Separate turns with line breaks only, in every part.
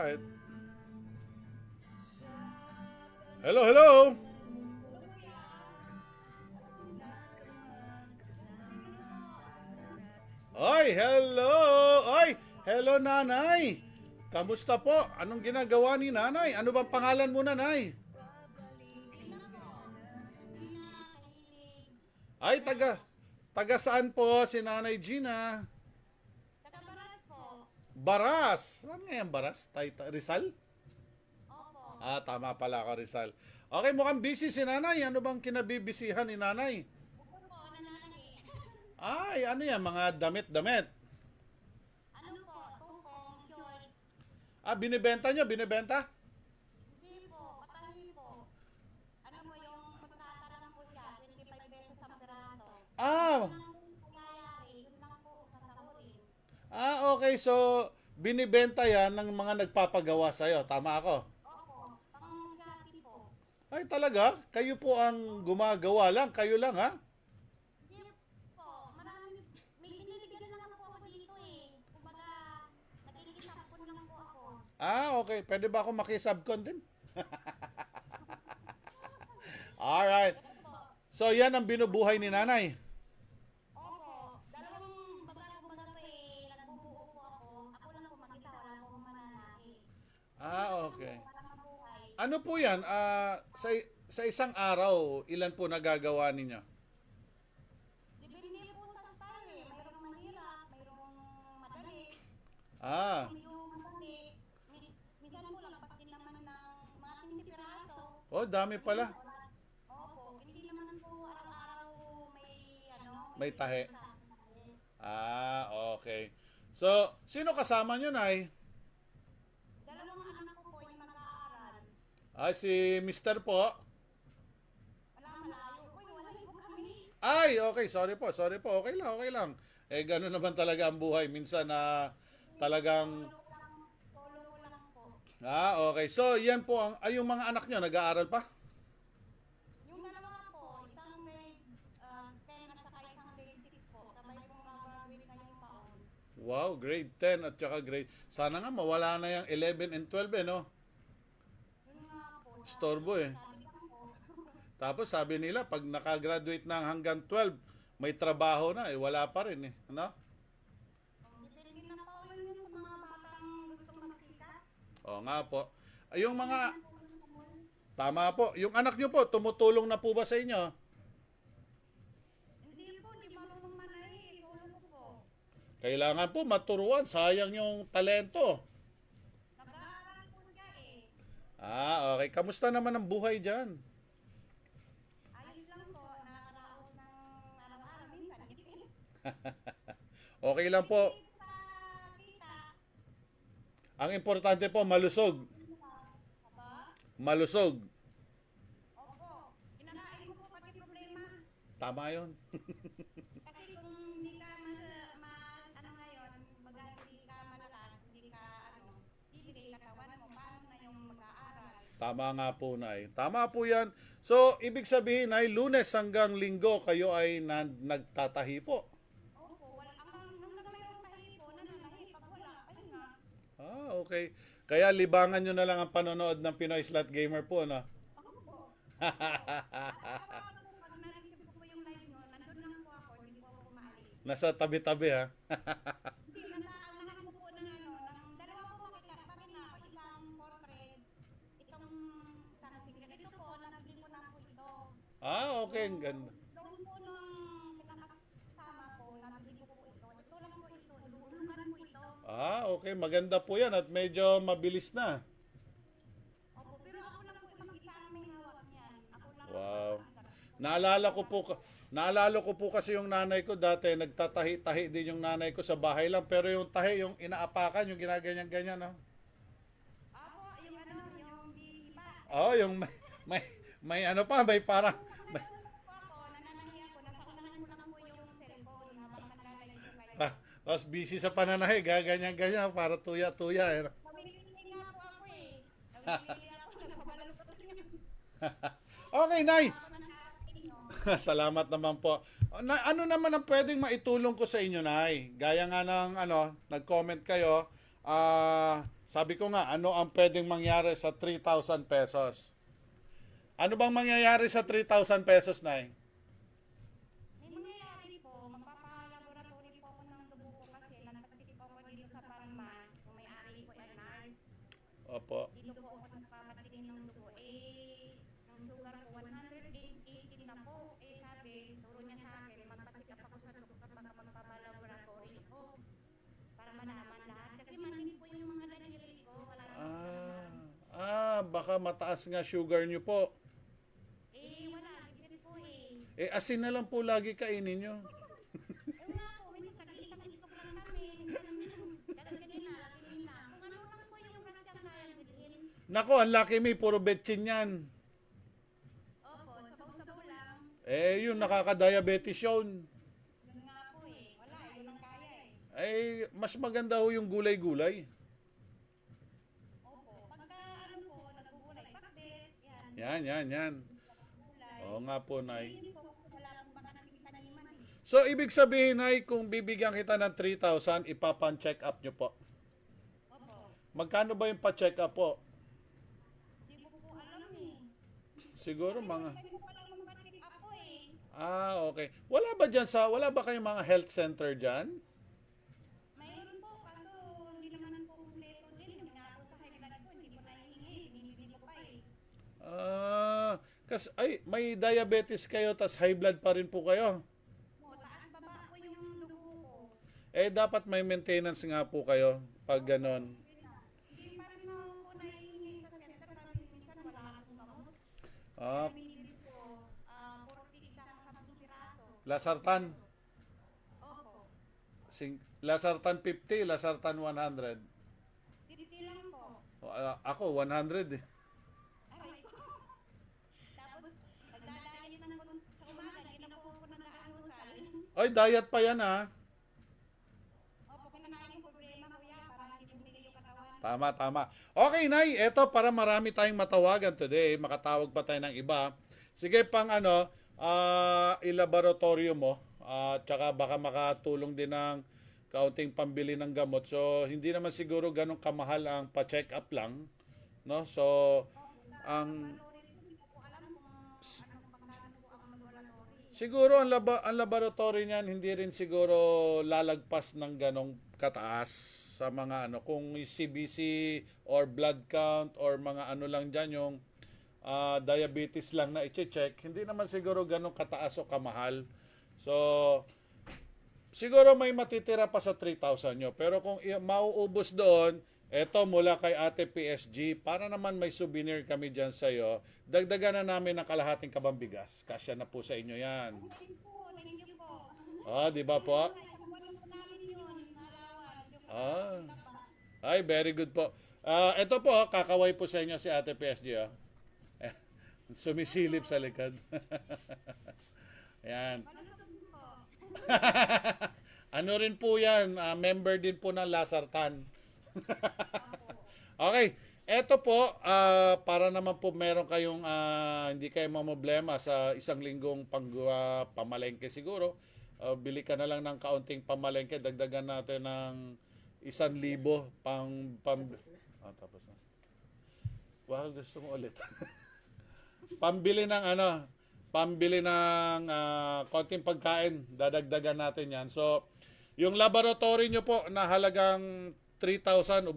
Alright. Hello, hello! Ay, hello! Ay, hello nanay! Kamusta po? Anong ginagawa ni nanay? Ano bang pangalan mo nanay? Ay, taga saan po si nanay Gina?
Taga-Baras po.
Baras! Saan nga yung Baras? Rizal?
Opo.
Ah, tama pala ako Rizal. Okay, mukhang busy si nanay. Ano bang kinabibisihan ni nanay?
Bukod po, nananagi.
Ay, ano yan? Mga damit-damit.
Ano po, tukong, short.
Ah, binibenta nyo? Binibenta?
Hindi po, patahin po. Ano po yung magkakaroon po siya, 25 pesos ang piraso.
Ah,
Yun lang po yung nangyayari, yun lang po sasahurin.
okay. So, binibenta yan ng mga nagpapagawa sa'yo. Tama ako?
Opo, pang-gabi po.
Ay, talaga? Kayo po ang gumagawa lang? Kayo lang, ha?
Hindi po, marami, may binibigyan lang po ako dito eh. Kumbaga, nakikisapon lang po ako.
Ah, okay. Pwede ba ako makisubcon din? Alright. So, yan ang binubuhay ni nanay.
Opo, dalawang babae po eh, nagbubuo po ako. Ako lang po mag-isa, wala po akong mananahi.
Ah, okay.
Para mabuhay.
Ano po yan? Sa isang araw, ilan po nagagawa ninyo?
Depende po sa style eh. Mayroong mahirap, mayroong madali.
Ah,
Medyo madali. Minsan po lampas din naman ng mga 15 piraso.
oh, dami pala.
Opo, hindi naman po araw-araw may ano,
May tahe.
isa.
Ah, okay. So, sino kasama nyo, Nay?
Dalawang anak ko po yung mag-aaral.
Ah, si Mr. po.
Wala malayo. Uy, wala po kami.
Ay, okay. Sorry po. Sorry po. Okay lang, okay lang. Eh, gano'n naman talaga ang buhay. Minsan na talagang...
Solo ko lang po.
Ah, okay. So, yan po ang... Ay, yung mga anak nyo, nag-aaral pa?
Yung dalawa po, isang grade 10 at saka isang grade 6 po. Sabay pong mag-graduate ngayong taon.
Wow, grade 10 at saka grade... Sana nga mawala na yung 11 and 12 eh, no?
Yun nga po.
Storbo eh.
Sabi ko po.
Tapos sabi nila, pag nakagraduate na hanggang 12, may trabaho na eh. Wala pa rin eh. Ano?
Depende na po yun sa mga batang gustong magsikat.
Oo nga po. Ay, yung mga... Tama po. Yung anak nyo po, tumutulong na po ba sa inyo?
Hindi po, di marunong manahi. Solo ko po.
Kailangan po maturuan. Sayang yung talento.
Nag-aaral po siya eh.
Ah, okay. Kamusta naman ang buhay dyan?
Ayos lang po, nakakaraos ng araw-araw. Minsan, ipin.
Okay lang po.
Sa kita,
Ang importante po, malusog.
aba,
Malusog.
opo, kinakain ko po pati problema.
Tama yun.
Kasi kung hindi ka ano ngayon, baga hindi ka malakas, hindi ka bibigay katawan mo, paano na yung mag-aaral?
Tama nga po, Nay. Tama po yan. So, ibig sabihin, Nay, Lunes hanggang Linggo, kayo ay nagtatahi po.
Opo, nung mayroong tahi po, nananahi, pag wala, ayun nga.
Ah, okay. Kaya libangan nyo na lang ang panonood ng Pinoy Slot Gamer po, no?
Opo. Pag na-receive ko po yung live nyo, nandun lang po ako, hindi po ako kumaalis.
Nasa tabi-tabi, ha?
Hindi, nasa ko po ng ng dalawa po pakita na ako, isang portrait, itong isang single. Ito po, nabili ko na po ito.
Ah, okay. Ang ganda.
Doon po nung pinakasama ko, nabili ko po ito. Ito lang po ito, lulungan po ito.
Ah, okay. Maganda po yan at medyo mabilis na.
Opo, pero ako lang po mag-isa ang may hawak niyan. Ako lang
Wow.
ang
Naalala ko po kasi yung nanay ko dati, nagtatahi-tahi din yung nanay ko sa bahay lang. Pero yung tahi, yung inaapakan, yung ginaganyan-ganyan, no?
Ako, yung yung di iba.
Oh, yung may ano pa, may parang... May,
Nagtutulog po ako, nananahi ako, nasa unahan ko lang po yung cellphone habang naglalagay ko kayo.
tapos busy sa pananahi, gaganyan-ganyan, para tuya-tuya. Eh.
Nawili nga po ako eh. Nawili ako, nagpabalalo ko niya.
Okay, Nay!
Ako nang inyo.
Salamat naman po. Ano naman ang pwedeng maitulong ko sa inyo, Nay? Gaya nga ng nag-comment kayo, Sabi ko nga, ano ang pwedeng mangyari sa 3,000 pesos? Ano bang mangyayari sa 3,000 pesos, Nay?
May mangyayari po, magpapalaboratory po ako ng dugo ko kasi nagpatiti po ako dito sa Parma. Yung may-ari po ay nurse.
Opo.
Dito po ako nagpapatingin ng dugo. Eh, yung sugar ko 118 na po. Eh, sabi, turo niya sa akin, magpatik up ako sa doktor baka magpapalaboratory po. Para malaman lahat. Kasi manin po yung mga daliri ko. Wala namang
Baka mataas nga sugar nyo po.
wala. Gipit po eh.
Asin na lang po lagi kainin nyo.
Nga po, minsan tag-iisang iskop lang kami. Dadagdagan na, laki na. Kung ano lang po yung rasyang kaya bilhin.
Nako, ang laki may puro betchin yan.
Opo, sabaw-sabaw lang.
Yun, nakaka-diabetes yun.
Yun nga po eh. Wala, yun ang kaya eh.
Mas maganda ho yung gulay-gulay.
Opo. Pagka ano po, nagugulay, pakbet, yan.
Yan.
Gulay.
Oo nga po, Nay.
Yun po, wala pong baka nakikitaniman eh.
So, ibig sabihin, Nay, kung bibigyan kita ng 3,000, ipapan-check up nyo po.
Opo.
Magkano ba yung pa-check up po?
Hindi ko po alam eh.
Siguro mga...
Kasi ko palang magpatik up po eh.
Okay. Wala ba kayong mga health center dyan?
Mayroon po, kaso hindi naman po kumpleto din. Yung nga po sa high blood ko, hindi po nahihingi. Binibili ko pa eh.
Kasi may diabetes kayo, tas high blood pa rin po kayo.
O, taas baba po yung dugo ko.
Dapat may maintenance nga po kayo pag ganon.
Hindi pa rin ako po nahihingi sa center kasi minsan wala akong gamot.
Ah,
Binibili ko, 40 isang 10 piraso.
Lasartan.
Opo.
Lasartan 50, Lasartan 100.
Titi lang po.
Ako, 100 eh.
Aray ko. Tapos, nagdadayit ng sa umaga, hindi na po ako nag-aalmusal.
Ay, diet pa yan ha.
Opo, kinakain yung problema kuya para hindi bumigay yung katawan.
Tama. Okay, Nay, eto para marami tayong matawagan today. Makatawag pa tayo ng iba. Sige, ilaboratorio mo. Tsaka baka makatulong din ng kaunting pambili ng gamot. So, hindi naman siguro ganun kamahal ang pa-check up lang. No? So, ang...
Hindi ko po alam kung anong pagkano po ang laboratory.
Siguro ang laboratory niyan hindi rin siguro lalagpas ng ganong kataas sa mga kung CBC or blood count or mga lang diyan yung diabetes lang na i-check, hindi naman siguro ganong kataas o kamahal. So siguro may matitira pa sa 3,000 nyo, pero kung mauubos doon, eto mula kay Ate PSG, para naman may souvenir kami dyan sa'yo, dagdagan na namin ng kalahating kabambigas. Kasya na po sa inyo yan.
Thank you po.
Di ba po?
Wala po namin yun, nalawan.
Ay, very good po. Ito po, kakaway po sa inyo si Ate PSG. Sumisilip sa likod. Yan. Ano rin po yan, member din po ng Lasartan. Okay, eto po, para naman po meron kayong hindi kayo mamblema sa isang linggong pamalengke siguro. Bili ka na lang ng kaunting pamalengke, dagdagan natin ng 1,000 tapos na. Wow, gusto mo ulit. Pambili ng konting pagkain, dadagdagan natin yan. So, yung laboratory nyo po na halagang 3,000 o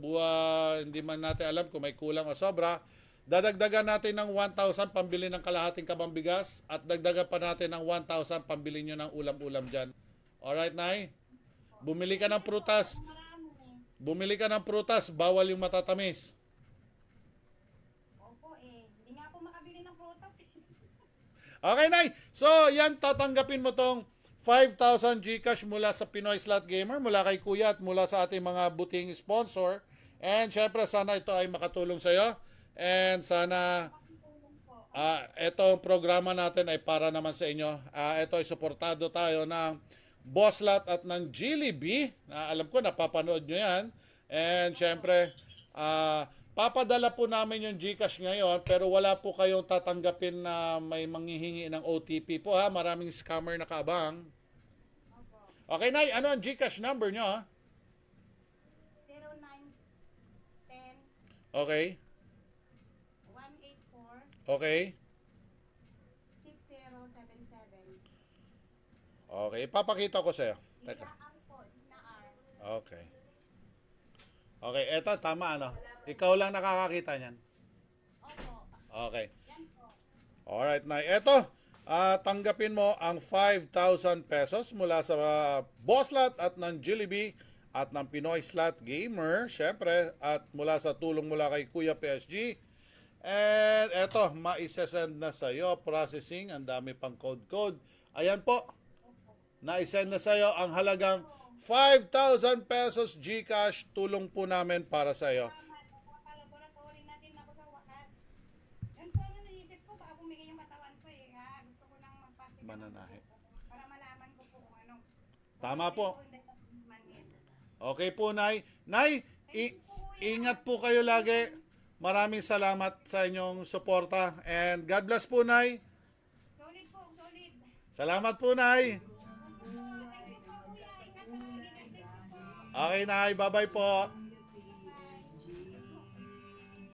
hindi man natin alam kung may kulang o sobra, dadagdagan natin ng 1,000 pambili ng kalahating kabambigas at dagdagan pa natin ng 1,000 pambili nyo ng ulam-ulam dyan. Alright, Nay? Bumili ka ng prutas, bawal yung matatamis.
Opo hindi nga ako makabili ng prutas.
Okay, Nay. So, yan, tatanggapin mo tong 5,000 GCash mula sa Pinoy Slot Gamer, mula kay Kuya at mula sa ating mga buting sponsor. And syempre, sana ito ay makatulong sa'yo. And sana itong programa natin ay para naman sa inyo. Ito ay suportado tayo ng Bosslat at ng Jollibee. Alam ko, napapanood nyo yan. And syempre, papadala po namin yung GCash ngayon, pero wala po kayong tatanggapin na may manghihingi ng OTP po ha. Maraming scammer na kaabang. Okay, Nay, ano ang GCash number nyo ha?
0910
Okay.
184
Okay.
6077.
Okay. Ipapakita ko sa'yo. Teka.
Inaar po, inaar.
Okay. Okay. Eto, tama ano? Ikaw lang nakakakita niyan.
Opo.
Okay.
Yan po.
Alright, Nay. Eto, tanggapin mo ang 5,000 pesos mula sa Boss Slot at ng Jollibee at ng Pinoy Slot Gamer, syempre, at mula sa tulong mula kay Kuya PSG. And eto, maisesend na sa'yo, processing, ang dami pang code. Ayan po, naisend na sa'yo ang halagang 5,000 pesos GCash, tulong po namin para sa'yo.
Papalaboratory natin ako sa wakas. Yan po ang naisip ko, baka bumigay yung katawan ko eh. Ha? Gusto ko nang magpasok.
Mananahi.
Para malaman ko po kung ano.
Tama po.
Kung hindi ako manin.
Okay po, Nay. Nay, ingat po kayo lagi. Maraming salamat sa inyong suporta. And God bless po, Nay.
Solid po, solid.
Salamat po, Nay.
Thank you po, kuya. Ingat po, ingat po.
Okay, Nay. Bye-bye po.